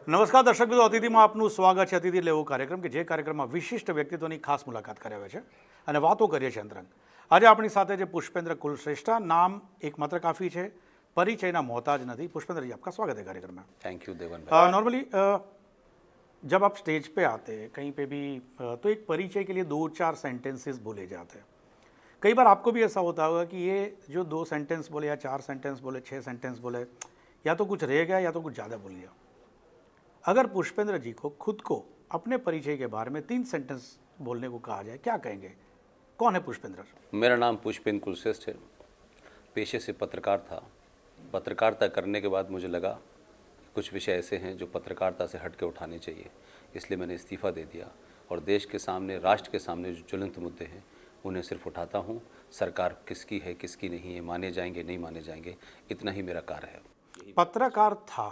નમસ્કાર દર્શક મિત્રો, અતિથિમાં આપનું સ્વાગત છે. અતિથિ લેવો કાર્યક્રમ કે જે કાર્યક્રમમાં વિશિષ્ટ વ્યક્તિત્વની ખાસ મુલાકાત કરાવે છે અને વાતો કરીએ છીએ અંતરંગ. આજે આપણી સાથે છે પુષ્पेंद्र कुलश्रेष्ठा. नाम एक मात्र काफ़ी है, परिचयना मोहताज नहीं. पुष्पेंद्र जी, आपका स्वागत है कार्यक्रम में. थैंक यू देवन भाई. नॉर्मली जब आप स्टेज पे आते हैं कहीं पे भी तो एक परिचय के लिए 2-4 सेंटेंसेस बोले जाते हैं. कई बार आपको भी ऐसा होता होगा कि ये जो 2 सेंटेंस बोले या 4 सेंटेंस बोले, 6 सेंटेंस बोले, या तो कुछ रह गया या तो कुछ ज़्यादा बोल दिया. अगर पुष्पेंद्र जी को खुद को अपने परिचय के बारे में 3 सेंटेंस बोलने को कहा जाए, क्या कहेंगे? कौन है पुष्पेंद्र? मेरा नाम पुष्पेंद्र कुलश्रेष्ठ है. पेशे से पत्रकार था. पत्रकारिता करने के बाद मुझे लगा कुछ विषय ऐसे हैं जो पत्रकारिता से हट के उठाने चाहिए, इसलिए मैंने इस्तीफ़ा दे दिया और देश के सामने, राष्ट्र के सामने जो ज्वलंत मुद्दे हैं उन्हें सिर्फ उठाता हूँ. सरकार किसकी है किसकी नहीं है, माने जाएंगे नहीं माने जाएंगे, इतना ही मेरा कार्य है. पत्रकार था,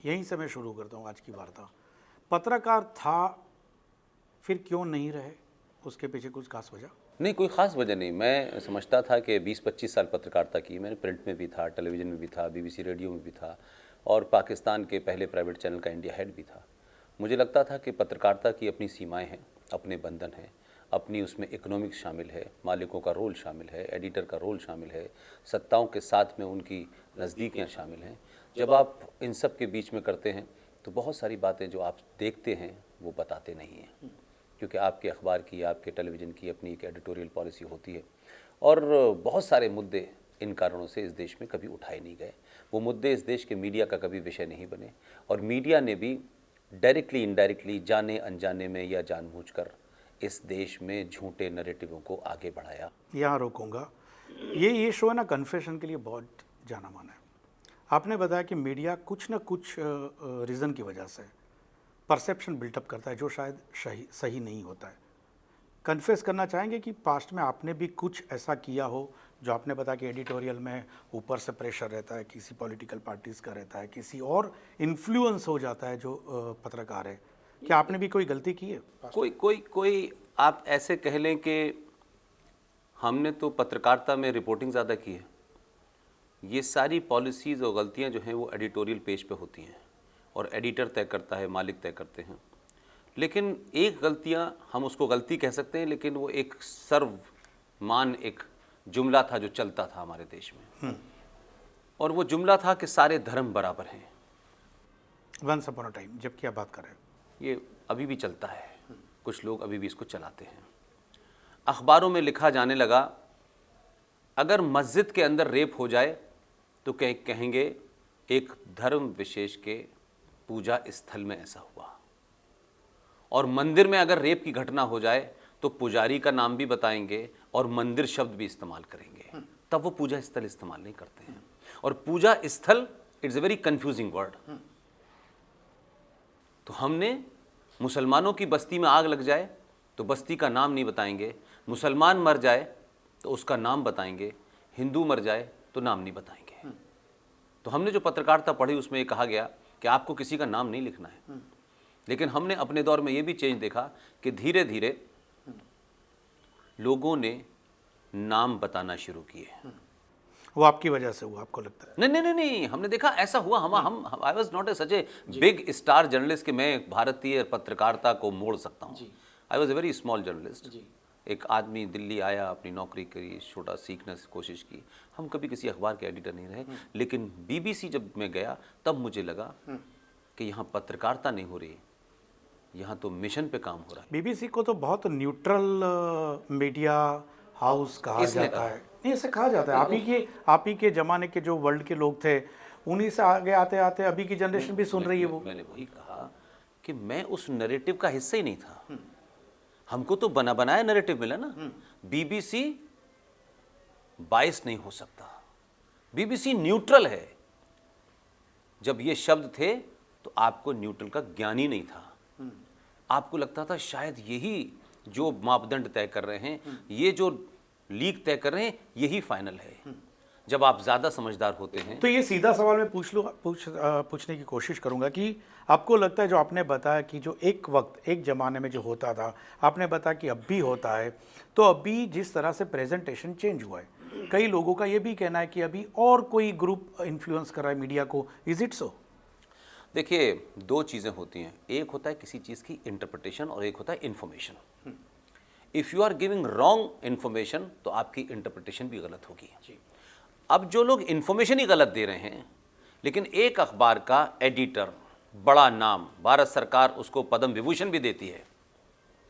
यहीं से मैं शुरू करता हूँ आज की वार्ता. पत्रकार था, फिर क्यों नहीं रहे? उसके पीछे कुछ खास वजह? नहीं, कोई ख़ास वजह नहीं. मैं समझता था कि 20-25 साल पत्रकारिता की. मैंने प्रिंट में भी था, टेलीविज़न में भी था, BBC रेडियो में भी था और पाकिस्तान के पहले प्राइवेट चैनल का इंडिया हेड भी था. मुझे लगता था कि पत्रकारिता की अपनी सीमाएं हैं, अपने बंधन हैं, अपनी उसमें इकोनॉमिक्स शामिल है, मालिकों का रोल शामिल है, एडिटर का रोल शामिल है, सत्ताओं के साथ में उनकी नज़दीकियाँ शामिल हैं. जब आप इन सब के बीच में करते हैं तो बहुत सारी बातें जो आप देखते हैं वो बताते नहीं हैं, क्योंकि आपके अखबार की, आपके टेलीविज़न की अपनी एक एडिटोरियल पॉलिसी होती है और बहुत सारे मुद्दे इन कारणों से इस देश में कभी उठाए नहीं गए. वो मुद्दे इस देश के मीडिया का कभी विषय नहीं बने और मीडिया ने भी डायरेक्टली इनडायरेक्टली, जाने अनजाने में या जानबूझकर इस देश में झूठे नैरेटिवों को आगे बढ़ाया. यहाँ रोकूंगा. ये शो है ना, कन्फेशन के लिए बहुत जाना माना है. आपने बताया कि मीडिया कुछ ना कुछ रीज़न की वजह से परसेप्शन बिल्टअप करता है जो शायद सही नहीं होता है. कन्फेस करना चाहेंगे कि पास्ट में आपने भी कुछ ऐसा किया हो जो आपने बताया कि एडिटोरियल में ऊपर से प्रेशर रहता है, किसी पॉलिटिकल पार्टीज़ का रहता है, किसी और इन्फ्लुएंस हो जाता है जो पत्रकार है. क्या आपने भी कोई गलती की है? कोई आप ऐसे कह लें कि हमने तो पत्रकारिता में रिपोर्टिंग ज़्यादा की है. ये सारी पॉलिसीज़ और गलतियां जो हैं वो एडिटोरियल पेज पे होती हैं और एडिटर तय करता है, मालिक तय करते हैं. लेकिन एक गलतियां, हम उसको गलती कह सकते हैं, लेकिन वो एक सर्वमान एक जुमला था जो चलता था हमारे देश में और वो जुमला था कि सारे धर्म बराबर हैं. वंस अपॉन अ टाइम, जबकि आप बात कर रहे हैं, ये अभी भी चलता है. कुछ लोग अभी भी इसको चलाते हैं. अखबारों में लिखा जाने लगा अगर मस्जिद के अंदर रेप हो जाए तो कहेंगे एक धर्म विशेष के पूजा स्थल में ऐसा हुआ, और मंदिर में अगर रेप की घटना हो जाए तो पुजारी का नाम भी बताएंगे और मंदिर शब्द भी इस्तेमाल करेंगे. तब वो पूजा स्थल इस्तेमाल नहीं करते हैं. और पूजा स्थल it's a very confusing word. तो हमने मुसलमानों की बस्ती में आग लग जाए तो बस्ती का नाम नहीं बताएंगे, मुसलमान मर जाए तो उसका नाम बताएंगे, हिंदू मर जाए तो नाम नहीं बताएंगे. तो हमने जो पत्रकारिता पढ़ी उसमें ये कहा गया कि आपको किसी का नाम नहीं लिखना है. लेकिन हमने अपने दौर में ये भी चेंज देखा कि धीरे धीरे लोगों ने नाम बताना शुरू किए. वो आपकी वजह से हुआ, आपको लगता है? नहीं, हमने देखा ऐसा हुआ. हम I was not a such a big star journalist कि मैं भारतीय पत्रकारिता को मोड़ सकता हूँ. I was a very small journalist. एक आदमी दिल्ली आया, अपनी नौकरी करी, छोटा सीखने की कोशिश की. हम कभी किसी अखबार के एडिटर नहीं रहे. लेकिन BBC जब मैं गया तब मुझे लगा कि यहाँ पत्रकारिता नहीं हो रही, यहाँ तो मिशन पे काम हो रहा है. BBC को तो बहुत न्यूट्रल मीडिया हाउस कहा जाता है. नहीं, ऐसे कहा जाता है. आप ही के ज़माने के जो वर्ल्ड के लोग थे उन्हीं से आगे आते आते अभी की जनरेशन भी सुन रही है. वो मैंने वही कहा कि मैं उस नैरेटिव का हिस्सा ही नहीं था. हमको तो बना बनाया नैरेटिव मिला ना. BBC बायस नहीं हो सकता, BBC न्यूट्रल है. जब ये शब्द थे तो आपको न्यूट्रल का ज्ञान ही नहीं था. आपको लगता था शायद यही जो मापदंड तय कर रहे हैं, ये जो लीग तय कर रहे हैं, यही फाइनल है. जब आप ज़्यादा समझदार होते हैं तो ये सीधा सवाल मैं पूछने की कोशिश करूंगा कि आपको लगता है जो आपने बताया कि जो एक वक्त एक ज़माने में जो होता था, आपने बताया कि अब भी होता है, तो अभी जिस तरह से प्रेजेंटेशन चेंज हुआ है, कई लोगों का ये भी कहना है कि अभी और कोई ग्रुप इन्फ्लुएंस कर रहा है मीडिया को. Is it so? देखिए, दो चीज़ें होती हैं, एक होता है किसी चीज़ की इंटरप्रिटेशन और एक होता है information. If you are giving wrong information तो आपकी इंटरप्रिटेशन भी गलत होगी। अब जो लोग इन्फॉर्मेशन ही गलत दे रहे हैं, लेकिन एक अखबार का एडिटर, बड़ा नाम, भारत सरकार उसको पद्म विभूषण भी देती है,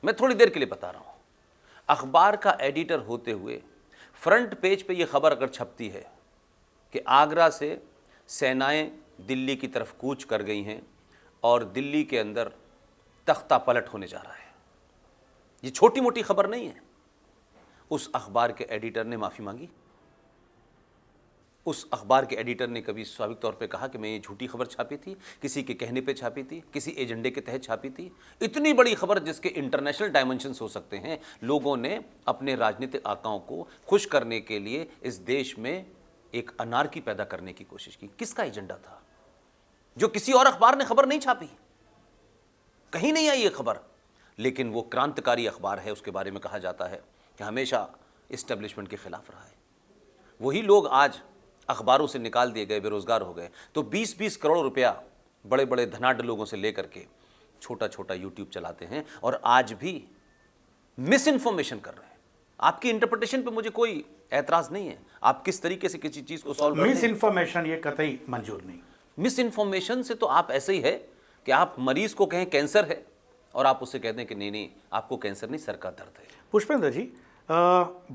मैं थोड़ी देर के लिए बता रहा हूँ, अखबार का एडिटर होते हुए फ्रंट पेज पे ये खबर अगर छपती है कि आगरा से सेनाएं दिल्ली की तरफ कूच कर गई हैं और दिल्ली के अंदर तख्ता पलट होने जा रहा है, ये छोटी मोटी खबर नहीं है। उस अखबार के एडिटर ने माफ़ी मांगी? उस अखबार के एडिटर ने कभी स्वाभाविक तौर पे कहा कि मैं ये झूठी खबर छापी थी, किसी के कहने पे छापी थी, किसी एजेंडे के तहत छापी थी? इतनी बड़ी खबर जिसके इंटरनेशनल डायमेंशंस हो सकते हैं, लोगों ने अपने राजनीतिक आकाओं को खुश करने के लिए इस देश में एक अनारकी पैदा करने की कोशिश की। किसका एजेंडा था? जो किसी और अखबार ने खबर नहीं छापी, कहीं नहीं आई ये खबर, लेकिन वो क्रांतिकारी अखबार है, उसके बारे में कहा जाता है कि हमेशा इस्टेब्लिशमेंट के खिलाफ रहा है। वही लोग आज अखबारों से निकाल दिए गए, बेरोजगार हो गए, तो 20-20 करोड़ रुपया बड़े बड़े धनाढ्य लोगों से लेकर के छोटा छोटा यूट्यूब चलाते हैं और आज भी मिस इन्फॉर्मेशन कर रहे हैं। आपकी इंटरप्रिटेशन पे मुझे कोई एतराज नहीं है, आप किस तरीके से किसी चीज को सॉल्व करते हैं। मिस इन्फॉर्मेशन ये कतई मंजूर नहीं। मिस इन्फॉर्मेशन से तो आप ऐसे ही है कि आप मरीज को कहें कैंसर है और आप उससे कहते हैं कि नहीं नहीं आपको कैंसर नहीं, सर का दर्द है। पुष्पेंद्र जी,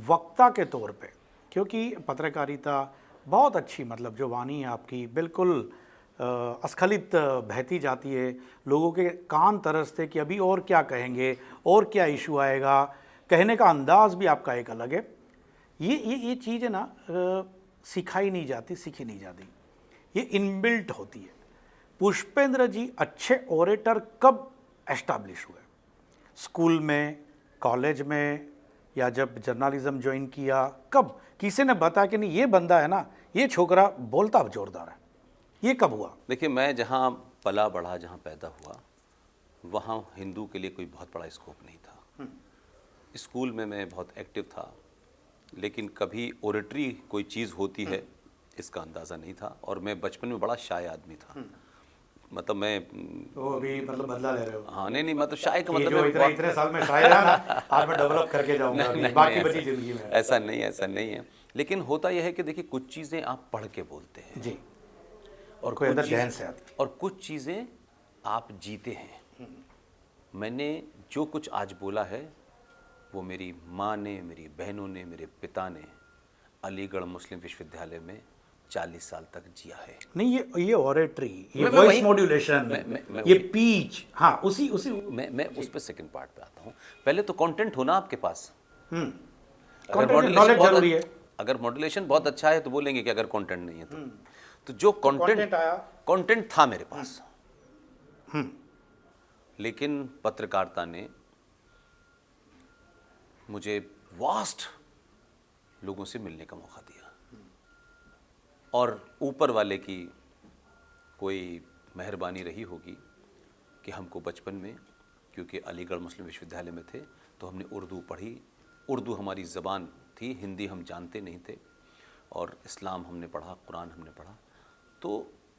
वक्ता के तौर पे, क्योंकि पत्रकारिता बहुत अच्छी, मतलब जो वाणी है आपकी बिल्कुल अस्खलित बहती जाती है, लोगों के कान तरसते कि अभी और क्या कहेंगे, और क्या इशू आएगा, कहने का अंदाज भी आपका एक अलग है। ये चीज़ है ना, सिखाई नहीं जाती, सीखी नहीं जाती, ये इनबिल्ट होती है। पुष्पेंद्र जी अच्छे ओरेटर कब एस्टैब्लिश हुए? स्कूल में, कॉलेज में, या जब जर्नलिज्म ज्वाइन किया, कब किसी ने बताया कि नहीं ये बंदा है ना, ये छोकरा बोलता जोरदार है, ये कब हुआ? देखिए, मैं जहाँ पला बढ़ा, जहाँ पैदा हुआ, वहाँ हिंदू के लिए कोई बहुत बड़ा स्कोप नहीं था। स्कूल में मैं बहुत एक्टिव था, लेकिन कभी ओरेटरी कोई चीज़ होती है इसका अंदाज़ा नहीं था। और मैं बचपन में बड़ा शाय आदमी था, मतलब मैं तो अभी मतलब बदला ले रहे हो? हाँ, नहीं मतलब शाय का ये मतलब जो इतने साल में शायर है ना, आज मैं डेवलप करके जाऊंगा अभी, बाकी बची जिंदगी में। ऐसा नहीं है। लेकिन होता यह है कि देखिए, कुछ चीज़ें आप पढ़ के बोलते हैं जी, और कोई अंदर जहन से आती है, और कुछ चीज़ें आप जीते हैं। मैंने जो कुछ आज बोला है वो मेरी माँ ने, मेरी बहनों ने, मेरे पिता ने अलीगढ़ मुस्लिम विश्वविद्यालय में 40 साल तक जिया है। नहीं ये ऑरेटरी, ये मैं वॉइस वही- मॉड्यूलेशन, ये पीच, हाँ उसी मैं उस पर सेकंड पार्ट पे आता हूँ। पहले तो कंटेंट होना आपके पास। नॉलेज जरूरी है। अगर मॉड्यूलेशन बहुत अच्छा है तो बोलेंगे कि अगर कंटेंट नहीं है तो जो कंटेंट था मेरे पास, लेकिन पत्रकारिता ने मुझे वास्ट लोगों से मिलने का मौका दिया और ऊपर वाले की कोई मेहरबानी रही होगी कि हमको बचपन में, क्योंकि अलीगढ़ मुस्लिम विश्वविद्यालय में थे, तो हमने उर्दू पढ़ी। उर्दू हमारी ज़बान थी, हिंदी हम जानते नहीं थे, और इस्लाम हमने पढ़ा, कुरान हमने पढ़ा। तो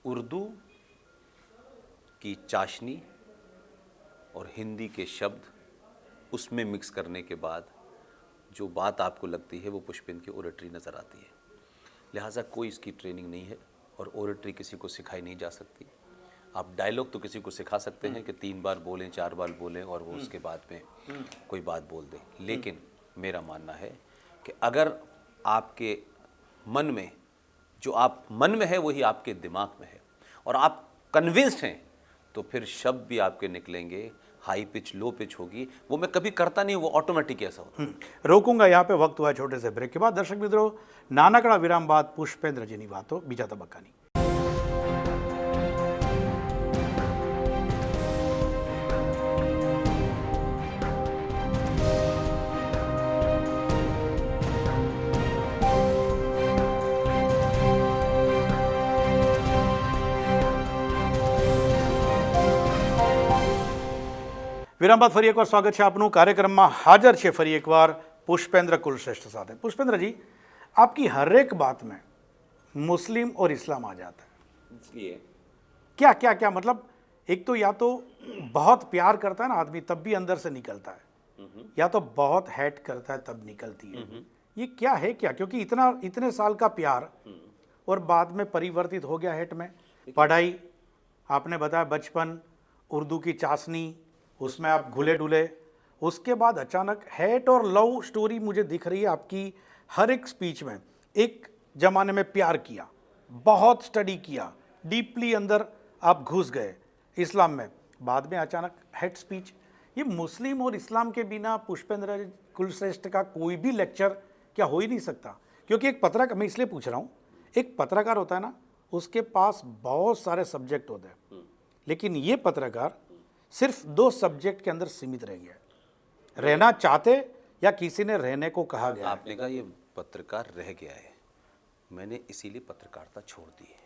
उर्दू की चाशनी और हिंदी के शब्द उसमें मिक्स करने के बाद जो बात आपको लगती है वो पुष्पेंद्र की ओरेटरी नज़र आती है। लिहाजा कोई इसकी ट्रेनिंग नहीं है और ओरेटरी किसी को सिखाई नहीं जा सकती। आप डायलॉग तो किसी को सिखा सकते हैं कि 3 बार बोलें, 4 बार बोलें और वो उसके बाद में कोई बात बोल दे, लेकिन मेरा मानना है कि अगर आपके मन में, जो आप मन में है वही आपके दिमाग में है और आप कन्विंस्ड हैं, तो फिर शब्द भी आपके निकलेंगे, हाई पिच, लो पिच होगी। वो मैं कभी करता नहीं, वो ऑटोमेटिक ऐसा होता है। रोकूंगा यहाँ पे, वक्त हुआ है छोटे से ब्रेक के बाद। दर्शक मित्रों, नानकड़ा विराम बाद पुष्पेंद्र जी ની વાતો બીજા તબક્કાની। વિરામ બાદ ફરી એકવાર સ્વાગત છે આપનું। કાર્યક્રમમાં હાજર છે ફરી એકવાર पुष्पेंद्र कुलश्रेष्ठ साथ है। पुष्पेंद्र जी, आपकी हर एक बात में मुस्लिम और इस्लाम आ जाता है, इसलिए क्या क्या क्या मतलब, एक तो या तो बहुत प्यार करता है ना आदमी तब भी अंदर से निकलता है, या तो बहुत हेट करता है तब निकलती है। ये क्या है क्या? क्योंकि इतने साल का प्यार और बाद में परिवर्तित हो गया हेट में। पढ़ाई, आपने बताया बचपन, उर्दू की चाशनी, उसमें आप घुले डुले, उसके बाद अचानक हेट और लव स्टोरी मुझे दिख रही है आपकी हर एक स्पीच में। एक जमाने में प्यार किया, बहुत स्टडी किया, डीपली अंदर आप घुस गए इस्लाम में, बाद में अचानक हेट स्पीच। ये मुस्लिम और इस्लाम के बिना पुष्पेंद्र कुलश्रेष्ठ का कोई भी लेक्चर क्या हो ही नहीं सकता। क्योंकि एक पत्रकार, मैं इसलिए पूछ रहा हूँ, एक पत्रकार होता है ना, उसके पास बहुत सारे सब्जेक्ट होते हैं, लेकिन ये पत्रकार सिर्फ 2 सब्जेक्ट के अंदर सीमित रह गया है। रहना चाहते या किसी ने रहने को कहा गया है। आपने कहा ये पत्रकार रह गया है, मैंने इसीलिए पत्रकारिता छोड़ दी है।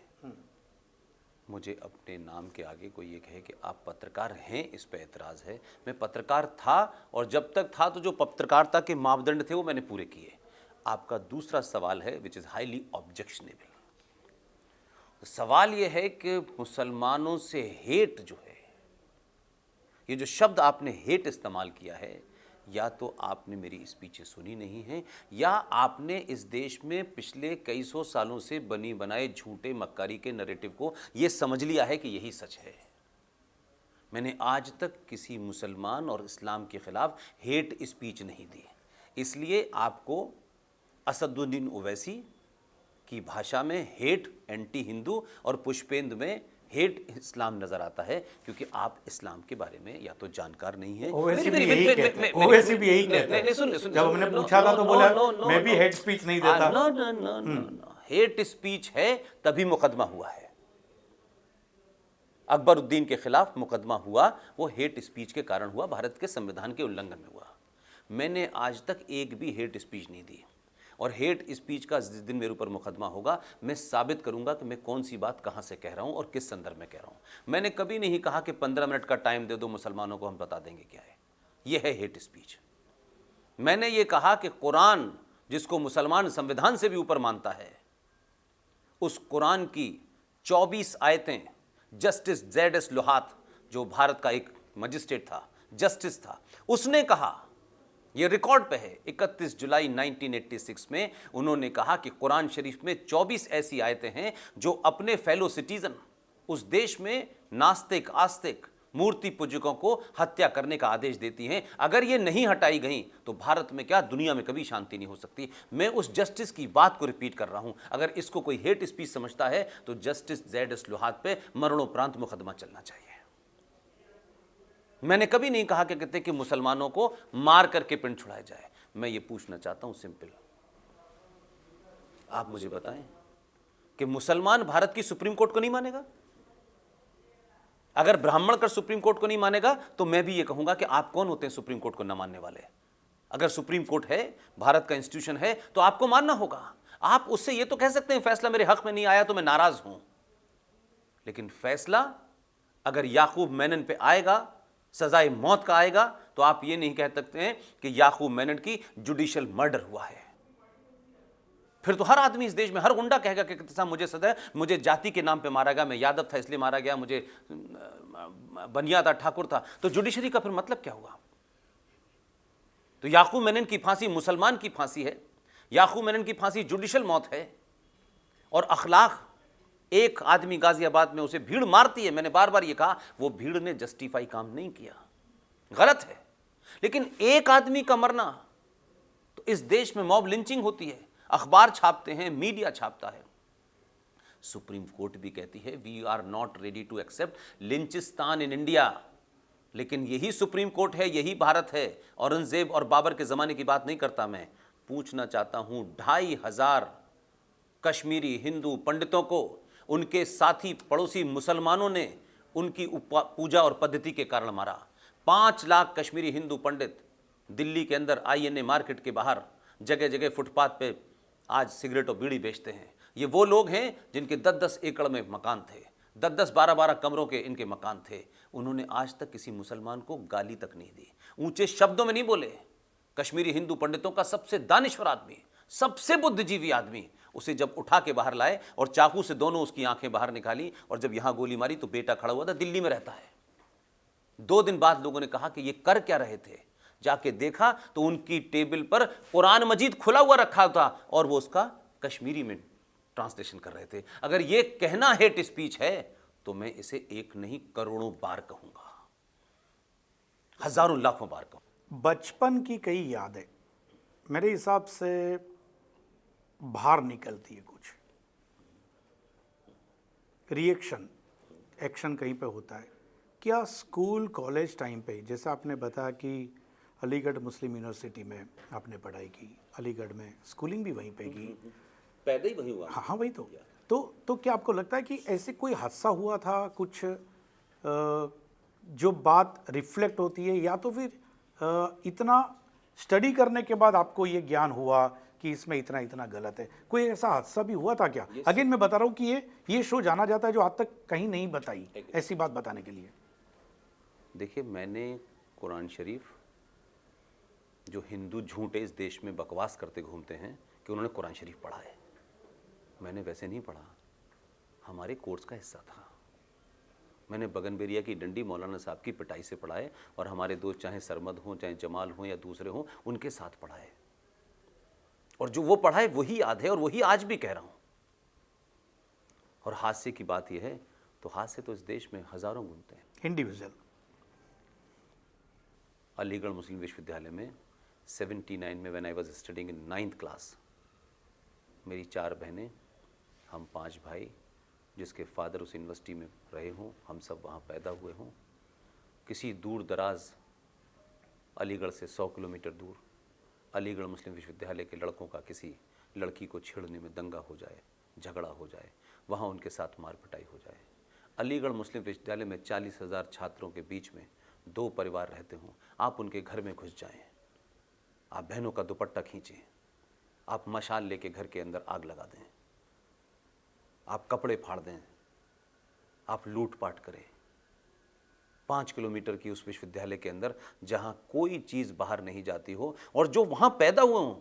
मुझे अपने नाम के आगे कोई ये कहे कि आप पत्रकार हैं, इस पे एतराज़ है। मैं पत्रकार था, और जब तक था तो जो पत्रकारिता के मापदंड थे वो मैंने पूरे किए। आपका दूसरा सवाल है विच इज़ हाईली ऑब्जेक्शनेबल। सवाल ये है कि मुसलमानों से हेट जो है, ये जो शब्द आपने हेट इस्तेमाल किया है, या तो आपने मेरी स्पीचें सुनी नहीं हैं, या आपने इस देश में पिछले कई सौ सालों से बनी बनाए झूठे मक्कारी के नैरेटिव को ये समझ लिया है कि यही सच है। मैंने आज तक किसी मुसलमान और इस्लाम के खिलाफ हेट स्पीच नहीं दी। इसलिए आपको असदुद्दीन ओवैसी की भाषा में हेट एंटी हिंदू और पुष्पेंद्र में हेट इस्लाम नजर आता है, क्योंकि आप इस्लाम के बारे में या तो जानकार नहीं है। ओवैसी भी यही कहते हैं, ओवैसी भी यही कहते हैं। जब हमने पूछा था तो बोला मैं भी हेट स्पीच नहीं देता। No no no no, hate speech है तभी मुकदमा हुआ है। अकबरुद्दीन के खिलाफ मुकदमा हुआ, वो हेट स्पीच के कारण हुआ, भारत के संविधान के उल्लंघन में हुआ। मैंने आज तक एक भी हेट स्पीच नहीं दी, और हेट स्पीच का जिस दिन मेरे ऊपर मुकदमा होगा, मैं साबित करूंगा कि मैं कौन सी बात कहां से कह रहा हूं और किस संदर्भ में कह रहा हूं। मैंने कभी नहीं कहा कि 15 मिनट का टाइम दे दो मुसलमानों को, हम बता देंगे क्या है। यह है हेट स्पीच। मैंने ये कहा कि कुरान, जिसको मुसलमान संविधान से भी ऊपर मानता है, उस कुरान की 24 आयतें जस्टिस Z.S. लोहात, जो भारत का एक मजिस्ट्रेट था, जस्टिस था, उसने कहा, ये रिकॉर्ड पे है, 31 जुलाई 1986 में उन्होंने कहा कि कुरान शरीफ में 24 ऐसी आयतें हैं जो अपने फेलो सिटीजन, उस देश में नास्तिक आस्तिक मूर्ति पूजकों को हत्या करने का आदेश देती हैं। अगर ये नहीं हटाई गई तो भारत में क्या, दुनिया में कभी शांति नहीं हो सकती। मैं उस जस्टिस की बात को रिपीट कर रहा हूं। अगर इसको कोई हेट स्पीच समझता है तो जस्टिस Z.S. लोहात पे मरणोपरांत मुकदमा चलना चाहिए। मैंने कभी नहीं कहा कि कहते कि मुसलमानों को मार करके पिंड छुड़ाया जाए। मैं ये पूछना चाहता हूं सिंपल, आप मुझे बताएं कि मुसलमान भारत की सुप्रीम कोर्ट को नहीं मानेगा? अगर ब्राह्मण कर सुप्रीम कोर्ट को नहीं मानेगा तो मैं भी ये कहूंगा कि आप कौन होते हैं सुप्रीम कोर्ट को न मानने वाले? अगर सुप्रीम कोर्ट है, भारत का इंस्टीट्यूशन है, तो आपको मानना होगा। आप उससे ये तो कह सकते हैं फैसला मेरे हक में नहीं आया तो मैं नाराज हूं, लेकिन फैसला अगर याकूब मेनन पे आएगा, सजाए मौत का आएगा, तो आप ये नहीं कह सकते हैं कि याकूब मेनन की जुडिशियल मर्डर हुआ है। फिर तो हर आदमी इस देश में, हर गुंडा कहेगा कि साहब मुझे सजा, मुझे जाति के नाम पे मारा गया, मैं यादव था इसलिए मारा गया, मुझे बनिया था, ठाकुर था। तो जुडिशरी का फिर मतलब क्या हुआ? तो याकूब मेनन की फांसी मुसलमान की फांसी है, याकूब मेनन की फांसी जुडिशियल मौत है, और अखलाक, एक आदमी गाजियाबाद में उसे भीड़ मारती है, मैंने बार बार ये कहा, वो भीड़ ने जस्टिफाई काम नहीं किया, गलत है। लेकिन एक आदमी का मरना, तो इस देश में मॉब लिंचिंग होती है, अखबार छापते हैं, मीडिया छापता है। सुप्रीम कोर्ट भी कहती है we are not ready to accept लिंचिस्तान इन इंडिया। लेकिन यही सुप्रीम कोर्ट है, यही भारत है। औरंगजेब और बाबर के जमाने की बात नहीं करता मैं, पूछना चाहता हूं 2500 कश्मीरी हिंदू पंडितों को उनके साथी पड़ोसी मुसलमानों ने उनकी पूजा और पद्धति के कारण मारा। 5 लाख कश्मीरी हिंदू पंडित दिल्ली के अंदर INA मार्केट के बाहर जगह जगह फुटपाथ पे आज सिगरेट और बीड़ी बेचते हैं। ये वो लोग हैं जिनके 10-10 एकड़ में मकान थे, 10-10, 12-12 कमरों के इनके मकान थे। उन्होंने आज तक किसी मुसलमान को गाली तक नहीं दी, ऊंचे शब्दों में नहीं बोले। कश्मीरी हिंदू पंडितों का सबसे दानिश्वर आदमी, सबसे बुद्धिजीवी आदमी, उसे जब उठा के बाहर लाए और चाकू से दोनों उसकी आंखें बाहर निकाली और जब यहां गोली मारी तो बेटा खड़ा हुआ था, दिल्ली में रहता है। 2 दिन बाद लोगों ने कहा कि ये कर क्या रहे थे। जाके देखा तो उनकी टेबल पर कुरान मजीद खुला हुआ रखा था और वो उसका कश्मीरी में ट्रांसलेशन कर रहे थे। अगर ये कहना हेट स्पीच है तो मैं इसे एक नहीं करोड़ों बार कहूंगा, हजारों लाखों बार कहूंगा। बचपन की कई यादें मेरे हिसाब से बाहर निकलती है, कुछ रिएक्शन एक्शन कहीं पे होता है क्या? स्कूल कॉलेज टाइम पे, जैसा आपने बताया कि अलीगढ़ मुस्लिम यूनिवर्सिटी में आपने पढ़ाई की, अलीगढ़ में स्कूलिंग भी वहीं पे की, पैदा ही वहीं हुआ। हाँ हाँ वही तो क्या आपको लगता है कि ऐसे कोई हादसा हुआ था कुछ जो बात रिफ्लेक्ट होती है, या तो फिर इतना स्टडी करने के बाद आपको ये ज्ञान हुआ कि इसमें इतना इतना गलत है? कोई ऐसा हादसा भी हुआ था क्या? अगेन मैं बता रहा हूँ कि ये शो जाना जाता है जो आज तक कहीं नहीं बताई, ऐसी बात बताने के लिए। देखिए, मैंने कुरान शरीफ, जो हिंदू झूठे इस देश में बकवास करते घूमते हैं कि उन्होंने कुरान शरीफ पढ़ा है, मैंने वैसे नहीं पढ़ा, हमारे कोर्स का हिस्सा था। मैंने बगनबेरिया की डंडी मौलाना साहब की पिटाई से पढ़ा है और हमारे दोस्त चाहे सरमद हों, चाहे जमाल हों या दूसरे हों, उनके साथ पढ़ा है। और जो वो पढ़ा है वही याद है और वही आज भी कह रहा हूं। और हादसे की बात यह है तो हादसे तो इस देश में हजारों घूमते हैं। इंडिविजुअल अलीगढ़ मुस्लिम विश्वविद्यालय में 79 में when I was studying in 9th class, मेरी 4 बहनें, हम 5 भाई, जिसके फादर उस यूनिवर्सिटी में रहे हों, हम सब वहाँ पैदा हुए हों। किसी दूर दराज अलीगढ़ से 100 किलोमीटर दूर अलीगढ़ मुस्लिम विश्वविद्यालय के लड़कों का किसी लड़की को छेड़ने में दंगा हो जाए, झगड़ा हो जाए, वहाँ उनके साथ मार पिटाई हो जाए। अलीगढ़ मुस्लिम विश्वविद्यालय में 40,000 छात्रों के बीच में 2 परिवार रहते हों, आप उनके घर में घुस जाएं, आप बहनों का दुपट्टा खींचें, आप मशाल लेके घर के अंदर आग लगा दें, आप कपड़े फाड़ दें, आप लूटपाट करें। 5 किलोमीटर की उस विश्वविद्यालय के अंदर जहां कोई चीज बाहर नहीं जाती हो और जो वहां पैदा हुए हों,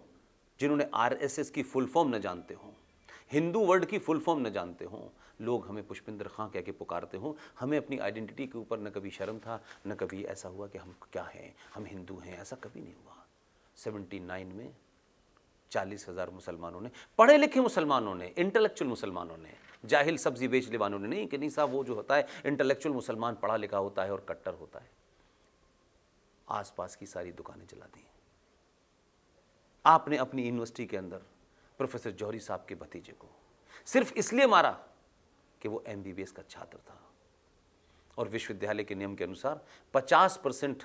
जिन्होंने आरएसएस की फुल फॉर्म न जानते हों, हिंदू वर्ड की फुल फॉर्म न जानते हों, लोग हमें पुष्पिंदर खां कह के पुकारते हों, हमें अपनी आइडेंटिटी के ऊपर न कभी शर्म था, न कभी ऐसा हुआ कि हम क्या हैं, हम हिंदू हैं, ऐसा कभी नहीं हुआ। 79 में 40,000 मुसलमानों ने, पढ़े लिखे मुसलमानों ने, इंटेलेक्चुअल मुसलमानों ने, जाहिल सब्जी बेचने वालों ने नहीं, कि नहीं साहब वो जो होता है इंटेलेक्चुअल मुसलमान पढ़ा लिखा होता है और कट्टर होता है, आसपास की सारी दुकानें जला दी। आपने अपनी यूनिवर्सिटी के अंदर प्रोफेसर जौहरी साहब के भतीजे को सिर्फ इसलिए मारा कि वो एमबीबीएस का छात्र था और विश्वविद्यालय के नियम के अनुसार 50%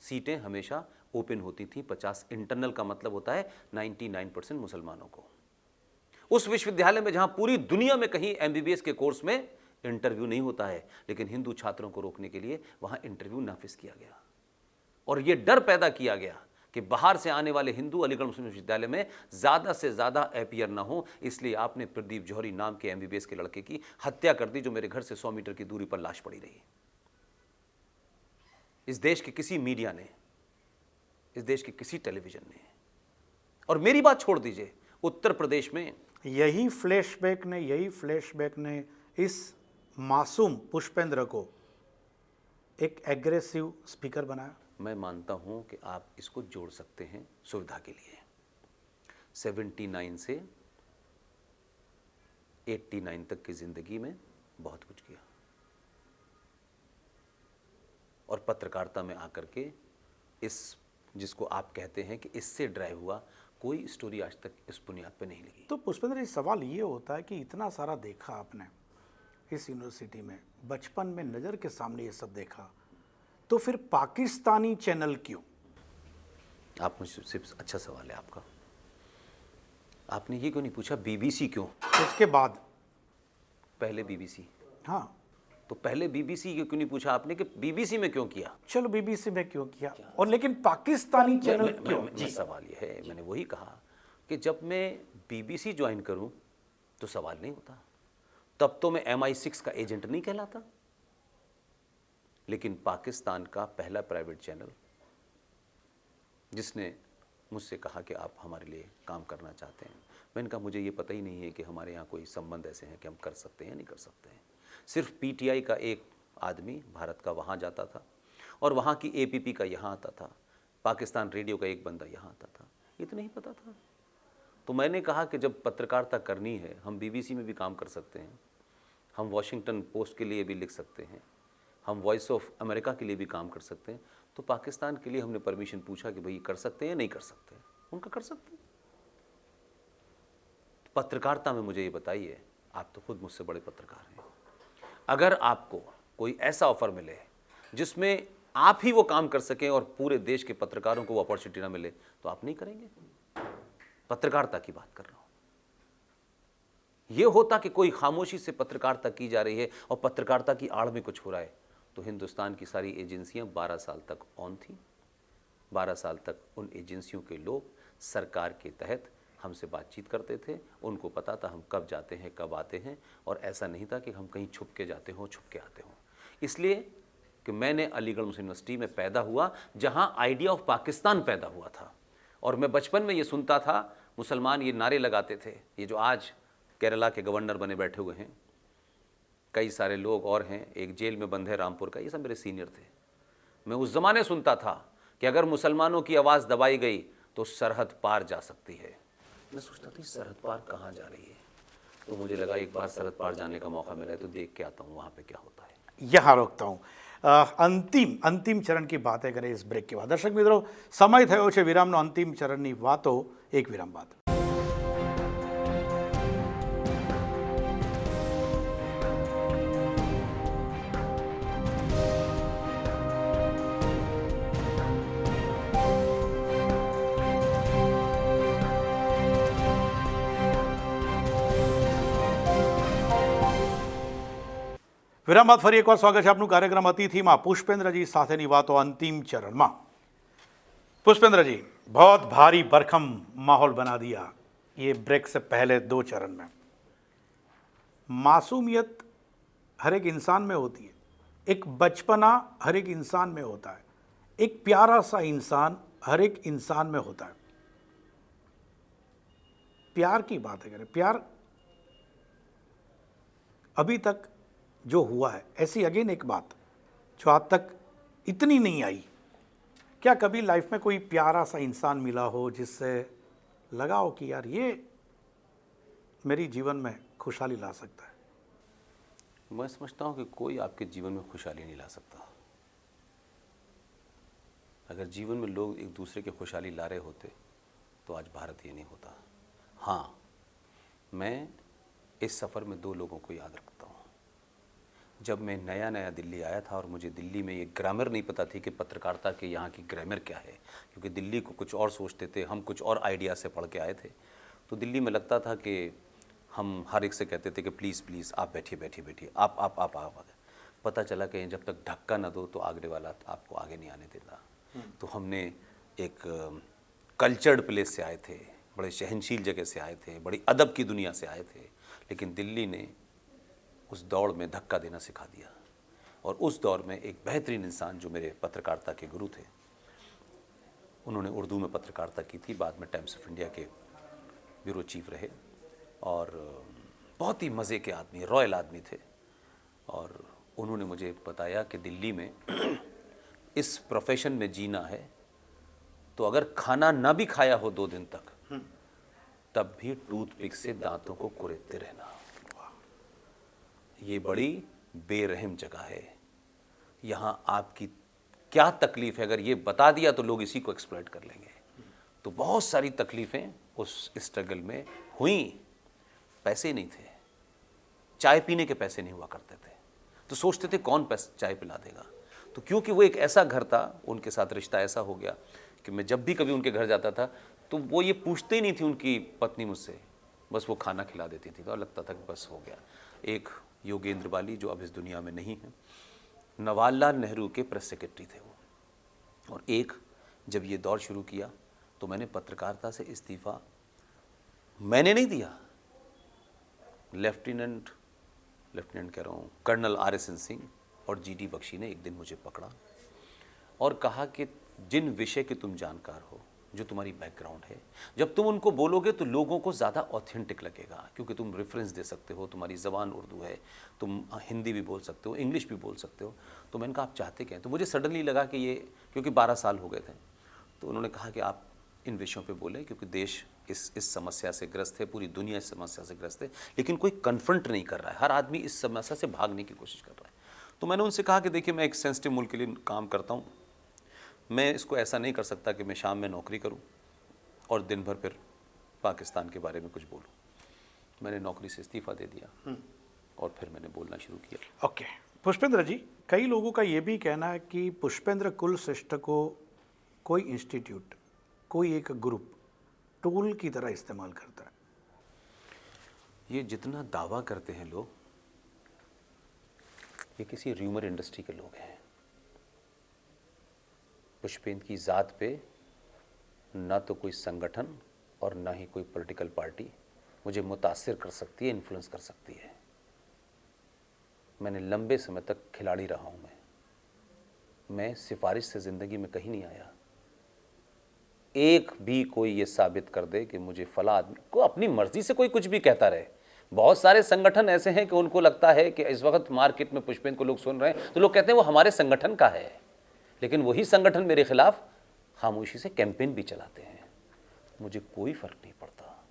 सीटें हमेशा ओपन होती थी। 50 इंटरनल का मतलब होता है 99% मुसलमानों को। उस विश्वविद्यालय में जहां पूरी दुनिया में कहीं एमबीबीएस के कोर्स में इंटरव्यू नहीं होता है, लेकिन हिंदू छात्रों को रोकने के लिए वहां इंटरव्यू नाफिज किया गया और यह डर पैदा किया गया कि बाहर से आने वाले हिंदू अलीगढ़ मुस्लिम विश्वविद्यालय में ज्यादा से ज्यादा अपीयर ना हो, इसलिए आपने प्रदीप जौहरी नाम के एमबीबीएस के लड़के की हत्या कर दी, जो मेरे घर से 100 मीटर की दूरी पर लाश पड़ी रही। इस देश के किसी मीडिया ने, इस देश के किसी टेलीविजन ने, और मेरी बात छोड़ दीजिए, उत्तर प्रदेश में यही फ्लैशबैक ने इस मासूम पुष्पेंद्र को एक एग्रेसिव स्पीकर बनाया। मैं मानता हूं कि आप इसको जोड़ सकते हैं सुविधा के लिए। 79 से 89 तक की जिंदगी में बहुत कुछ किया और पत्रकारिता में आकर के इस, जिसको आप कहते हैं कि इससे ड्राइव हुआ, कोई स्टोरी आज तक इस बुनियाद पे नहीं लगी। तो पुष्पेंद्र जी, सवाल ये होता है कि इतना सारा देखा आपने इस यूनिवर्सिटी में, बचपन में नज़र के सामने ये सब देखा, तो फिर पाकिस्तानी चैनल क्यों? आप मुझसे अच्छा सवाल है आपका। आपने ये क्यों नहीं पूछा बीबीसी क्यों? उसके बाद पहले बीबीसी, हाँ, तो पहले बीबीसी क्यों नहीं पूछा आपने कि बीबीसी में क्यों किया? चलो बीबीसी में क्यों किया, और लेकिन पाकिस्तानी चैनल क्यों? मैं सवाल ये है, मैंने वही कहा कि जब मैं बीबीसी ज्वाइन करूं तो सवाल नहीं होता, तब तो मैं MI6 का एजेंट नहीं कहलाता। लेकिन पाकिस्तान का पहला प्राइवेट चैनल जिसने मुझसे कहा कि आप हमारे लिए काम करना चाहते हैं। मैंने कहा मुझे ये पता ही नहीं है कि हमारे यहाँ कोई संबंध ऐसे हैं कि हम कर सकते हैं या नहीं कर सकते हैं। सिर्फ पीटीआई का एक आदमी भारत का वहाँ जाता था और वहाँ की एपीपी का यहाँ आता था, पाकिस्तान रेडियो का एक बंदा यहाँ आता था, ये तो नहीं पता था। तो मैंने कहा कि जब पत्रकारिता करनी है, हम बीबीसी में भी काम कर सकते हैं, हम वॉशिंगटन पोस्ट के लिए भी लिख सकते हैं, हम वॉइस ऑफ अमेरिका के लिए भी काम कर सकते हैं। तो पाकिस्तान के लिए हमने परमिशन पूछा कि भाई कर सकते हैं या नहीं कर सकते हैं। उनका कर सकते हैं। पत्रकारिता में मुझे ये बताइए, आप तो खुद मुझसे बड़े पत्रकार हैं, अगर आपको कोई ऐसा ऑफर मिले जिसमें आप ही वो काम कर सकें और पूरे देश के पत्रकारों को वो अपॉर्चुनिटी ना मिले, तो आप नहीं करेंगे? पत्रकारिता की बात कर रहा हूं। ये होता कि कोई खामोशी से पत्रकारिता की जा रही है और पत्रकारिता की आड़ में कुछ हो रहा है, तो हिंदुस्तान की सारी एजेंसियां 12 साल तक ऑन थी। 12 साल तक उन एजेंसियों के लोग सरकार के तहत हमसे बातचीत करते थे। उनको पता था हम कब जाते हैं, कब आते हैं, और ऐसा नहीं था कि हम कहीं छुप के जाते हों, छुप के आते हों। इसलिए कि मैंने अलीगढ़ मुस्लिम यूनिवर्सिटी में पैदा हुआ, जहां आइडिया ऑफ पाकिस्तान पैदा हुआ था। और मैं बचपन में ये सुनता था, मुसलमान ये नारे लगाते थे, ये जो आज केरला के गवर्नर बने बैठे हुए हैं, कई सारे लोग और हैं, एक जेल में बंद है रामपुर का, ये सब मेरे सीनियर थे। मैं उस ज़माने सुनता था कि अगर मुसलमानों की आवाज़ दबाई गई तो सरहद पार जा सकती है। मैं सोचता था सरहद पार कहाँ जा रही है? तो मुझे लगा एक बार सरहद पार जाने का मौका मिला है तो देख के आता हूँ वहाँ पे क्या होता है। यहाँ रोकता हूँ। અંતિમ ચરણ की बातें करें इस ब्रेक के बाद। दर्शक મિત્રો, સમય થયો છે વિરામનો। અંતિમ ચરણની વાતો એક વિરામ બાદ। વિરામ બાદ ફરી એકવાર સ્વાગત છે આપનું કાર્યક્રમ અતિથિમાં પુષ્પેન્દ્રજી સાથેની વાતો અંતિમ ચરણમાં। पुष्पेंद्र जी, बहुत भारी भरकम माहौल बना दिया ये ब्रेक से पहले 2 चरण में। मासूमियत हर एक इंसान में होती है, एक बचपना हर एक इंसान में होता है, एक प्यारा सा इंसान हर एक इंसान में होता है। प्यार की बातें करें, प्यार अभी तक जो हुआ है, ऐसी अगेन एक बात जो आज तक इतनी नहीं आई, क्या कभी लाइफ में कोई प्यारा सा इंसान मिला हो जिससे लगा हो कि यार ये मेरी जीवन में खुशहाली ला सकता है? मैं समझता हूँ कि कोई आपके जीवन में खुशहाली नहीं ला सकता। अगर जीवन में लोग एक दूसरे की खुशहाली ला रहे होते तो आज भारत ये नहीं होता। हाँ, मैं इस सफ़र में 2 लोगों को याद रखता हूँ। जब मैं नया नया दिल्ली आया था और मुझे दिल्ली में ये ग्रामर नहीं पता थी कि पत्रकारिता के यहाँ की ग्रामर क्या है, क्योंकि दिल्ली को कुछ और सोचते थे, हम कुछ और आइडिया से पढ़ के आए थे। तो दिल्ली में लगता था कि हम हर एक से कहते थे कि प्लीज़ प्लीज़ आप बैठिए बैठिए बैठिए, आप। पता चला कि जब तक धक्का ना दो तो आगे वाला आपको आगे नहीं आने देता। तो हमने एक कल्चर्ड प्लेस से आए थे, बड़े सहनशील जगह से आए थे, बड़ी अदब की दुनिया से आए थे, लेकिन दिल्ली ने उस दौड़ में धक्का देना सिखा दिया। और उस दौर में एक बेहतरीन इंसान जो मेरे पत्रकारिता के गुरु थे, उन्होंने उर्दू में पत्रकारिता की थी, बाद में टाइम्स ऑफ इंडिया के ब्यूरो चीफ रहे, और बहुत ही मज़े के आदमी, रॉयल आदमी थे। और उन्होंने मुझे बताया कि दिल्ली में इस प्रोफेशन में जीना है तो अगर खाना ना भी खाया हो 2 दिन तक, तब भी टूथपिक से दांतों को कुरेदते रहना। ये बड़ी बेरहम जगह है। यहाँ आपकी क्या तकलीफ़ है, अगर ये बता दिया तो लोग इसी को एक्सप्लॉइट कर लेंगे। तो बहुत सारी तकलीफ़ें उस स्ट्रगल में हुई। पैसे नहीं थे, चाय पीने के पैसे नहीं हुआ करते थे, तो सोचते थे कौन चाय पिला देगा। तो क्योंकि वो एक ऐसा घर था, उनके साथ रिश्ता ऐसा हो गया कि मैं जब भी कभी उनके घर जाता था तो वो ये पूछते ही नहीं थी उनकी पत्नी मुझसे, बस वो खाना खिला देती थी, तो लगता था कि बस हो गया। एक योगेंद्र बाली जो अब इस दुनिया में नहीं है, नवालाल नेहरू के प्रेस सेक्रेटरी थे वो। और एक जब ये दौर शुरू किया तो मैंने पत्रकारिता से इस्तीफ़ा मैंने नहीं दिया, लेफ्टिनेंट कह रहा हूँ, कर्नल RSN सिंह और GD बख्शी ने एक दिन मुझे पकड़ा और कहा कि जिन विषय के तुम जानकार हो जो तुम्हारी बैकग्राउंड है। जब तुम उनको बोलोगे तो लोगों को ज़्यादा ऑथेंटिक लगेगा, क्योंकि तुम रेफरेंस दे सकते हो, तुम्हारी ज़बान उर्दू है, तुम हिंदी भी बोल सकते हो, इंग्लिश भी बोल सकते हो। तो मैंने कहा आप चाहते क्या हैं? तो मुझे सडनली लगा कि ये, क्योंकि 12 साल हो गए थे, तो उन्होंने कहा कि आप इन विषयों पे बोलें, क्योंकि देश इस समस्या से ग्रस्त है, पूरी दुनिया इस समस्या से ग्रस्त है, लेकिन कोई कन्फ्रंट नहीं कर रहा है, हर आदमी इस समस्या से भागने की कोशिश कर रहा है। तो मैंने उनसे कहा कि देखिए मैं एक सेंसिटिव मुल्क के लिए काम करता हूँ, मैं इसको ऐसा नहीं कर सकता कि मैं शाम में नौकरी करूँ और दिन भर फिर पाकिस्तान के बारे में कुछ बोलूँ। मैंने नौकरी से इस्तीफ़ा दे दिया और फिर मैंने बोलना शुरू किया। ओके पुष्पेंद्र जी, कई लोगों का ये भी कहना है कि पुष्पेंद्र कुलश्रेष्ठ को कोई इंस्टीट्यूट, कोई एक ग्रुप टूल की तरह इस्तेमाल करता है। ये जितना दावा करते हैं लोग, ये किसी र्यूमर इंडस्ट्री के लोग हैं। पुष्पेंद्र की ज़ात पे ना तो कोई संगठन और ना ही कोई पॉलिटिकल पार्टी मुझे मुतासिर कर सकती है, इन्फ्लुएंस कर सकती है। मैंने लंबे समय तक खिलाड़ी रहा हूँ। मैं सिफारिश से ज़िंदगी में कहीं नहीं आया। एक भी कोई ये साबित कर दे कि मुझे फला आदमी को अपनी मर्जी से कोई कुछ भी कहता रहे। बहुत सारे संगठन ऐसे हैं कि उनको लगता है कि इस वक्त मार्केट में पुष्पेंद्र को लोग सुन रहे हैं तो लोग कहते हैं वो हमारे संगठन का है, लेकिन वही संगठन मेरे खिलाफ खामोशी से कैंपेन भी चलाते हैं। मुझे कोई फर्क नहीं पड़ता,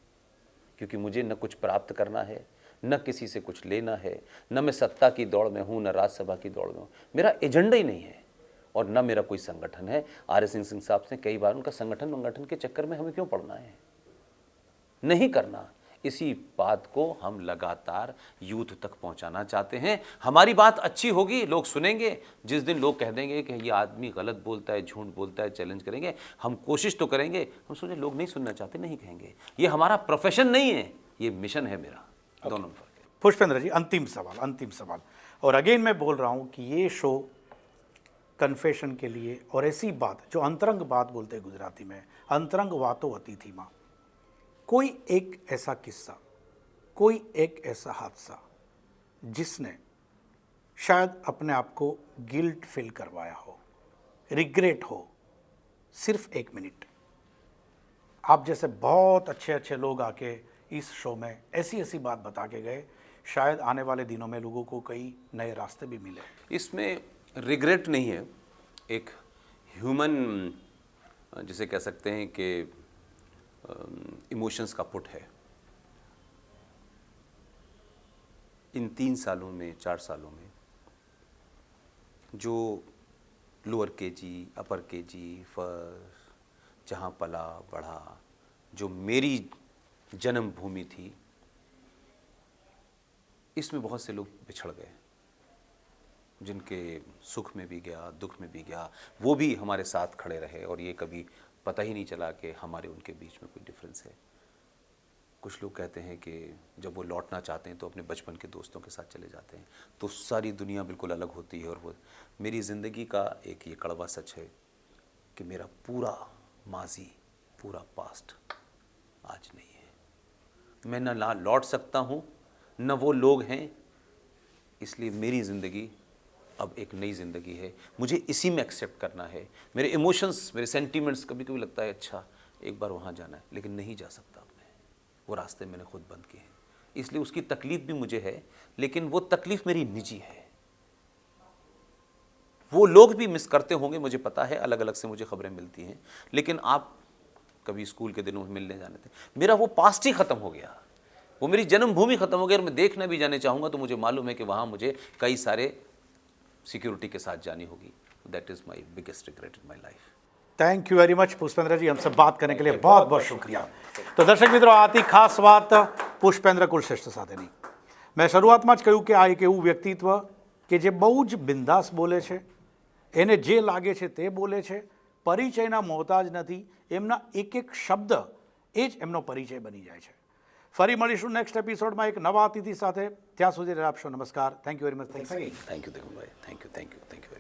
क्योंकि मुझे न कुछ प्राप्त करना है, न किसी से कुछ लेना है, न मैं सत्ता की दौड़ में हूँ, न राज्यसभा की दौड़ में हूँ। मेरा एजेंडा ही नहीं है और न मेरा कोई संगठन है। आर.एस. सिंह साहब से कई बार उनका संगठन के चक्कर में हमें क्यों पड़ना है, नहीं करना। इसी बात को हम लगातार यूथ तक पहुंचाना चाहते हैं। हमारी बात अच्छी होगी, लोग सुनेंगे। जिस दिन लोग कह देंगे कि ये आदमी गलत बोलता है, झूठ बोलता है, चैलेंज करेंगे, हम कोशिश तो करेंगे। हम सोचे लोग नहीं सुनना चाहते, नहीं कहेंगे। ये हमारा प्रोफेशन नहीं है, ये मिशन है मेरा। दोनों में फर्क है। पुष्पेंद्र जी, अंतिम सवाल, और अगेन मैं बोल रहा हूँ कि ये शो कन्फेशन के लिए और ऐसी बात जो अंतरंग बात बोलते हैं गुजराती में, अंतरंग वातो अतिथि माँ, कोई एक ऐसा किस्सा, कोई एक ऐसा हादसा जिसने शायद अपने आप को गिल्ट फील करवाया हो, रिग्रेट हो, सिर्फ 1 मिनट। आप जैसे बहुत अच्छे अच्छे लोग आके इस शो में ऐसी ऐसी बात बता के गए, शायद आने वाले दिनों में लोगों को कई नए रास्ते भी मिले। इसमें रिग्रेट नहीं है, एक ह्यूमन जिसे कह सकते हैं कि इमोशंस का पुट है। इन 3 सालों में, 4 सालों में जो लोअर केजी, अपर केजी, फर्स्ट, जहाँ पला बढ़ा, जो मेरी जन्मभूमि थी, इसमें बहुत से लोग बिछड़ गए, जिनके सुख में भी गया, दुख में भी गया। वो भी हमारे साथ खड़े रहे और ये कभी पता ही नहीं चला कि हमारे उनके बीच में कोई डिफरेंस है। कुछ लोग कहते हैं कि जब वो लौटना चाहते हैं तो अपने बचपन के दोस्तों के साथ चले जाते हैं, तो सारी दुनिया बिल्कुल अलग होती है। और वो मेरी ज़िंदगी का एक ये कड़वा सच है कि मेरा पूरा माजी, पूरा पास्ट आज नहीं है। मैं ना लौट सकता हूँ, न वो लोग हैं। इसलिए मेरी ज़िंदगी अब एक नई ज़िंदगी है, मुझे इसी में एक्सेप्ट करना है। मेरे इमोशंस, मेरे सेंटीमेंट्स, कभी कभी लगता है अच्छा एक बार वहाँ जाना है, लेकिन नहीं जा सकता अब मैं, वो रास्ते मैंने खुद बंद किए हैं। इसलिए उसकी तकलीफ़ भी मुझे है, लेकिन वो तकलीफ़ मेरी निजी है। वो लोग भी मिस करते होंगे, मुझे पता है, अलग अलग से मुझे खबरें मिलती हैं, लेकिन आप कभी स्कूल के दिनों में मिलने जाने थे, मेरा वो पास्ट ही ख़त्म हो गया, वो मेरी जन्मभूमि ख़त्म हो गई। और मैं देखना भी जाने चाहूँगा तो मुझे मालूम है कि वहाँ मुझे कई सारे सिक्योरिटी के साथ जानी होगी। That is my biggest regret in my life. Thank you very much Pushpendra ji, हमसे बात करने के लिए बहुत बहुत शुक्रिया। तो दर्शक મિત્રો, આથી ખાસ વાત પુષ્પેન્દ્ર કુલશ્રેષ્ઠ સાથેની મેં શરૂઆતમાં જ કહ્યું કે આ એક એવું વ્યક્તિત્વ કે જે બહુ જ બિંદાસ બોલે છે, એને જે લાગે છે તે બોલે છે, પરિચયના મોહતાજ નથી, એમના એક એક શબ્દ એ જ એમનો પરિચય બની જાય છે। ફરી મળીશું નેક્સ્ટ એપિસોડમાં એક નવા અતિથિ સાથે, ત્યાં સુધી આપશો નમસ્કાર। Thank you very much. Thank you Devubhai, thank you